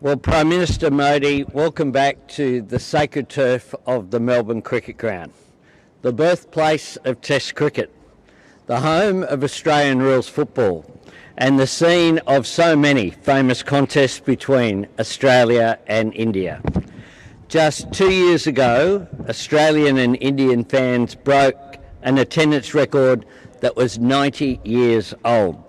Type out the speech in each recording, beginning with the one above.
Well, Prime Minister Modi, welcome back to the sacred turf of the Melbourne Cricket Ground, the birthplace of Test cricket, the home of Australian rules football, and the scene of so many famous contests between Australia and India. Just 2 years ago, Australian and Indian fans broke an attendance record that was 90 years old.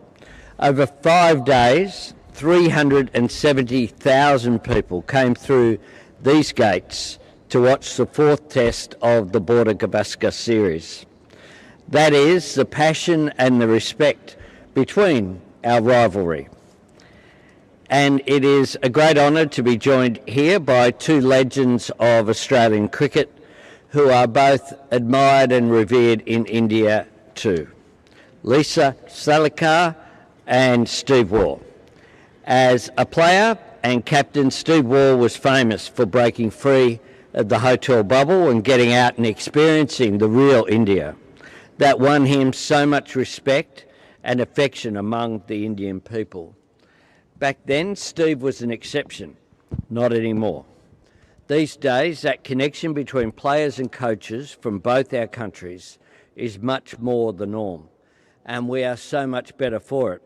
Over 5 days, 370,000 people came through these gates to watch the fourth test of the Border Gavaskar series. That is the passion and the respect between our rivalry. And it is a great honour to be joined here by two legends of Australian cricket who are both admired and revered in India too. Lisa Salekar and Steve Waugh. As a player and captain, Steve Waugh was famous for breaking free of the hotel bubble and getting out and experiencing the real India. That won him so much respect and affection among the Indian people. Back then, Steve was an exception, not anymore. These days, that connection between players and coaches from both our countries is much more the norm, and we are so much better for it.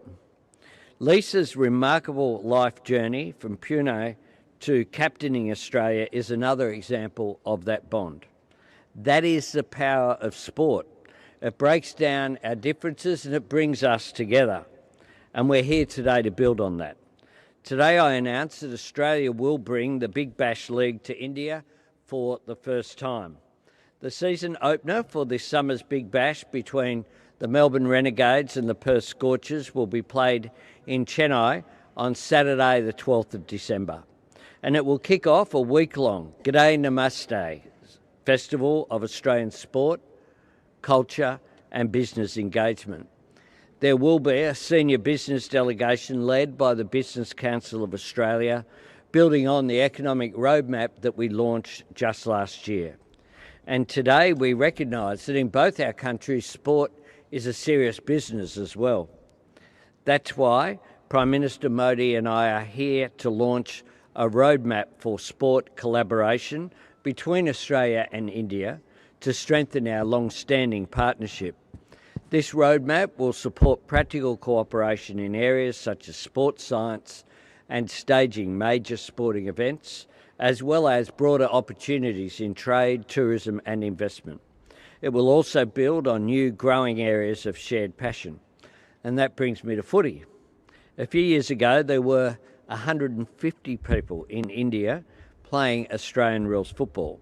Lisa's remarkable life journey from Pune to captaining Australia is another example of that bond. That is the power of sport. It breaks down our differences and it brings us together. And we're here today to build on that. Today I announce that Australia will bring the Big Bash League to India for the first time. The season opener for this summer's Big Bash between the Melbourne Renegades and the Perth Scorchers will be played in Chennai on Saturday the 12th of December. And it will kick off a week-long G'day Namaste festival of Australian sport, culture and business engagement. There will be a senior business delegation led by the Business Council of Australia, building on the economic roadmap that we launched just last year. And today we recognise that in both our countries, sport is a serious business as well. That's why Prime Minister Modi and I are here to launch a roadmap for sport collaboration between Australia and India to strengthen our long-standing partnership. This roadmap will support practical cooperation in areas such as sports science and staging major sporting events, as well as broader opportunities in trade, tourism and investment. It will also build on new growing areas of shared passion. And that brings me to footy. A few years ago, there were 150 people in India playing Australian rules football.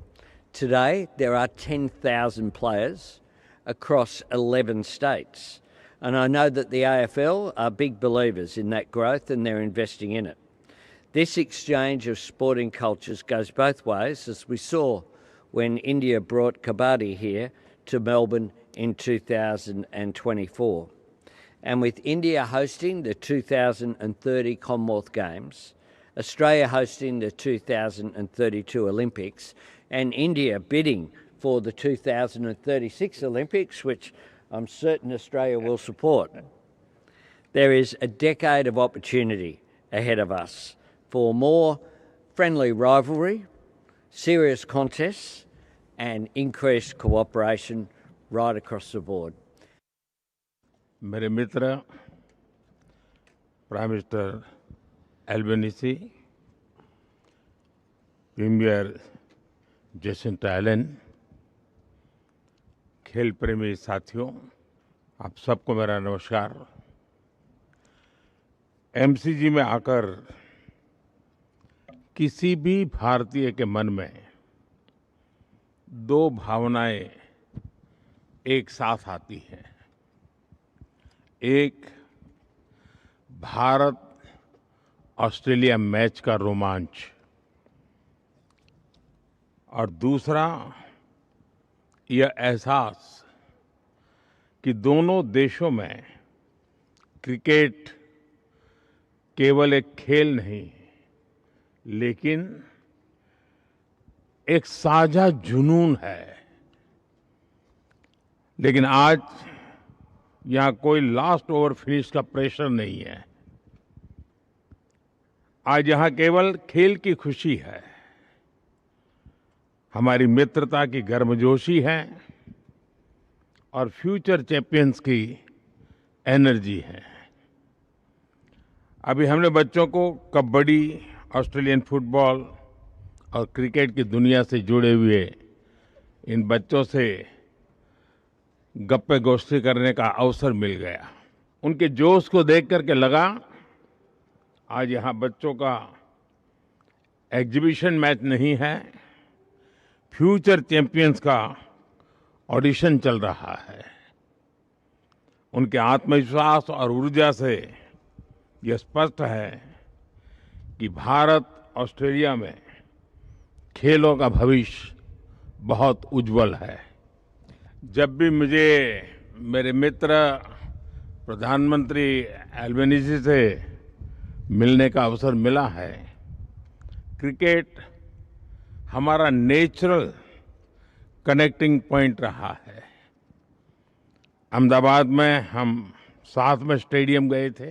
Today, there are 10,000 players across 11 states. And I know that the AFL are big believers in that growth and they're investing in it. This exchange of sporting cultures goes both ways, as we saw when India brought Kabaddi here to Melbourne in 2024. And with India hosting the 2030 Commonwealth Games, Australia hosting the 2032 Olympics, and India bidding for the 2036 Olympics, which I'm certain Australia will support, there is a decade of opportunity ahead of us for more friendly rivalry, serious contests, and increased cooperation right across the board. मेरे मित्र prime minister Albanese, premier Jacinta Allan, खेल प्रेमी साथियों, आप सबको मेरा नमस्कार। MCG में आकर किसी भी भारतीय के मन में दो भावनाएं एक साथ आती हैं। एक भारत ऑस्ट्रेलिया मैच का रोमांच और दूसरा यह एहसास कि दोनों देशों में क्रिकेट केवल एक खेल नहीं, लेकिन एक साझा जुनून है। लेकिन आज यहाँ कोई लास्ट ओवर फिनिश का प्रेशर नहीं है। आज यहाँ केवल खेल की खुशी है, हमारी मित्रता की गर्मजोशी है और फ्यूचर चैंपियंस की एनर्जी है। अभी हमने बच्चों को कबड्डी, ऑस्ट्रेलियन फुटबॉल और क्रिकेट की दुनिया से जुड़े हुए इन बच्चों से गप्पे गोष्ठी करने का अवसर मिल गया। उनके जोश को देख करके लगा आज यहाँ बच्चों का एग्जीबिशन मैच नहीं है, फ्यूचर चैंपियंस का ऑडिशन चल रहा है। उनके आत्मविश्वास और ऊर्जा से यह स्पष्ट है कि भारत ऑस्ट्रेलिया में खेलों का भविष्य बहुत उज्जवल है। जब भी मुझे मेरे मित्र प्रधानमंत्री एल्बेनीज़ी से मिलने का अवसर मिला है, क्रिकेट हमारा नेचुरल कनेक्टिंग पॉइंट रहा है। अहमदाबाद में हम साथ में स्टेडियम गए थे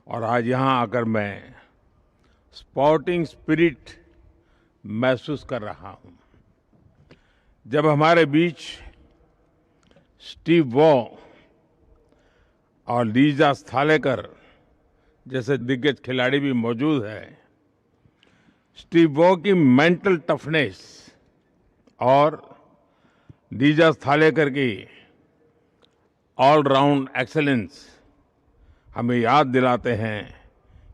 और आज यहाँ आकर मैं स्पोर्टिंग स्पिरिट महसूस कर रहा हूँ। जब हमारे बीच स्टीव वॉ और लीजा स्थालेकर जैसे दिग्गज खिलाड़ी भी मौजूद हैं, स्टीव वॉ की मेंटल टफनेस और लीजा स्थालेकर की ऑलराउंड एक्सेलेंस हमें याद दिलाते हैं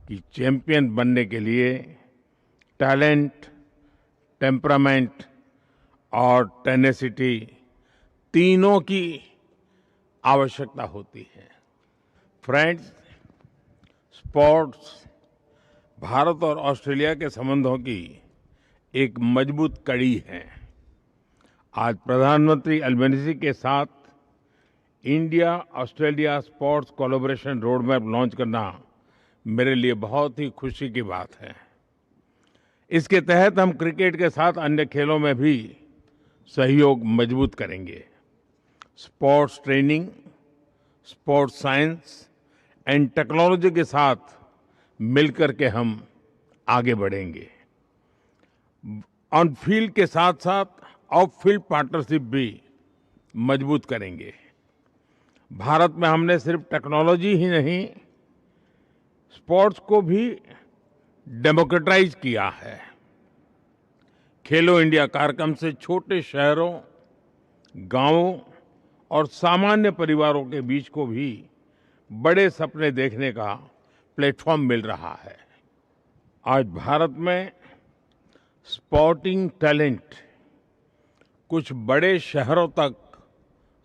कि चैंपियन बनने के लिए टैलेंट, टेम्परामेंट और टेनेसिटी तीनों की आवश्यकता होती है। फ्रेंड्स, स्पोर्ट्स भारत और ऑस्ट्रेलिया के संबंधों की एक मजबूत कड़ी है। आज प्रधानमंत्री अल्बेनीज़ी के साथ India Australia sports collaboration road map launch करना मेरे लिए बहुत ही खुशी की बात है। इसके तहत हम क्रिकेट के साथ अन्य खेलों में भी सहयोग मजबूत करेंगे। Sports training, sports science and technology के साथ मिलकर के हम आगे बढ़ेंगे। ऑन फील्ड के साथ साथ ऑफ फील्ड पार्टनरशिप भी मजबूत करेंगे। भारत में हमने सिर्फ टेक्नोलॉजी ही नहीं, स्पोर्ट्स को भी डेमोक्रेटाइज किया है। खेलो इंडिया कार्यक्रम से छोटे शहरों, गांवों और सामान्य परिवारों के बीच को भी बड़े सपने देखने का प्लेटफॉर्म मिल रहा है। आज भारत में स्पोर्टिंग टैलेंट कुछ बड़े शहरों तक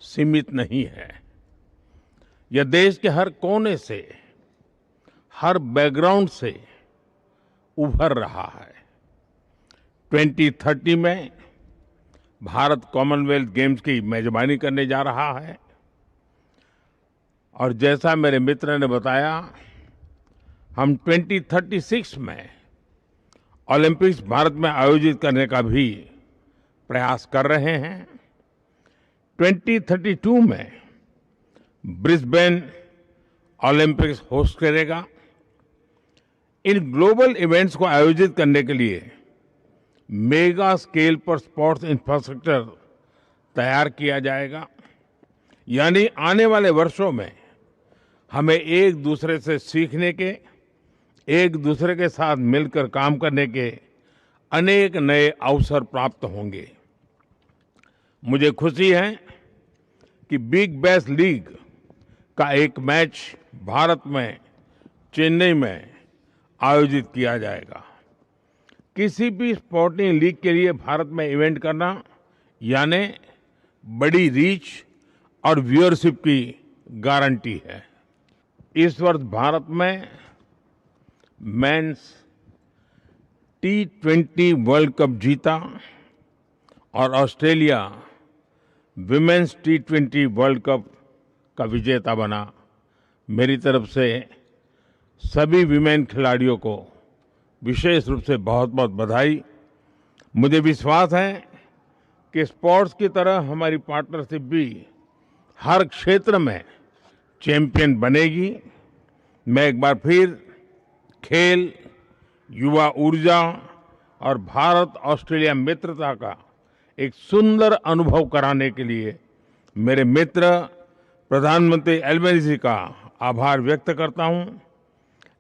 सीमित नहीं है। यह देश के हर कोने से, हर बैकग्राउंड से उभर रहा है। 2030 में भारत कॉमनवेल्थ गेम्स की मेजबानी करने जा रहा है और जैसा मेरे मित्र ने बताया, हम 2036 में ओलंपिक्स भारत में आयोजित करने का भी प्रयास कर रहे हैं। 2032 में ब्रिस्बेन ओलंपिक्स होस्ट करेगा। इन ग्लोबल इवेंट्स को आयोजित करने के लिए मेगा स्केल पर स्पोर्ट्स इंफ्रास्ट्रक्चर तैयार किया जाएगा। यानी आने वाले वर्षों में हमें एक दूसरे से सीखने के, एक दूसरे के साथ मिलकर काम करने के अनेक नए अवसर प्राप्त होंगे। मुझे खुशी है कि बिग बैश लीग का एक मैच भारत में चेन्नई में आयोजित किया जाएगा। किसी भी स्पोर्टिंग लीग के लिए भारत में इवेंट करना यानी बड़ी रीच और व्यूअरशिप की गारंटी है। इस वर्ष भारत में मेंस T20 वर्ल्ड कप जीता और Australia women's T20 world cup का विजेता बना। मेरी तरफ से सभी विमेन खिलाड़ियों को विशेष रूप से बहुत बहुत बधाई। मुझे विश्वास है कि स्पोर्ट्स की तरह हमारी पार्टनरशिप भी हर क्षेत्र में चैंपियन बनेगी। मैं एक बार फिर खेल, युवा ऊर्जा और भारत ऑस्ट्रेलिया मित्रता का एक सुंदर अनुभव कराने के लिए मेरे मित्र प्रधानमंत्री एल्बनीज़ी का आभार व्यक्त करता हूं।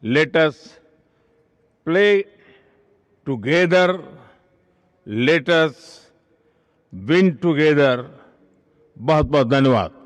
Let us play together, let us win together. बहुत बहुत धन्यवाद।